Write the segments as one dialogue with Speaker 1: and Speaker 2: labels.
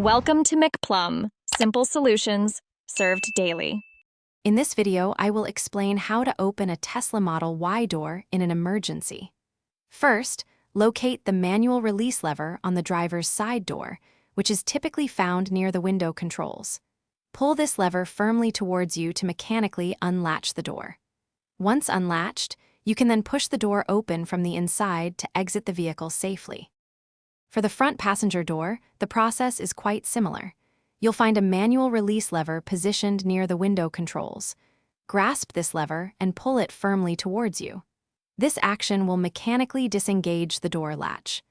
Speaker 1: Welcome to McPlum, simple solutions served daily.
Speaker 2: In this video, I will explain how to open a Tesla Model Y door in an emergency. First, locate the manual release lever on the driver's side door, which is typically found near the window controls. Pull this lever firmly towards you to mechanically unlatch the door. Once unlatched, you can then push the door open from the inside to exit the vehicle safely. For the front passenger door, the process is quite similar. You'll find a manual release lever positioned near the window controls. Grasp this lever and pull it firmly towards you. This action will mechanically disengage the door latch.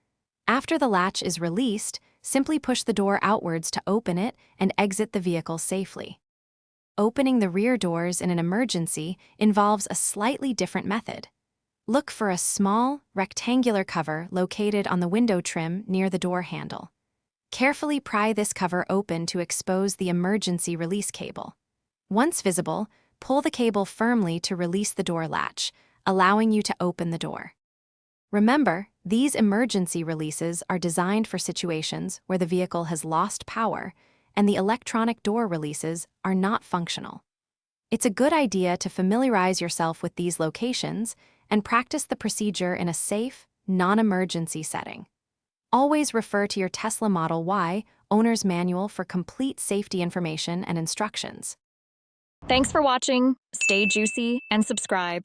Speaker 2: After the latch is released, simply push the door outwards to open it and exit the vehicle safely. Opening the rear doors in an emergency involves a slightly different method. Look for a small, rectangular cover located on the window trim near the door handle. Carefully pry this cover open to expose the emergency release cable. Once visible, pull the cable firmly to release the door latch, allowing you to open the door. Remember, these emergency releases are designed for situations where the vehicle has lost power and the electronic door releases are not functional. It's a good idea to familiarize yourself with these locations and practice the procedure in a safe, non-emergency setting. Always refer to your Tesla Model Y owner's manual for complete safety information and instructions.
Speaker 1: Thanks for watching. Stay juicy and subscribe.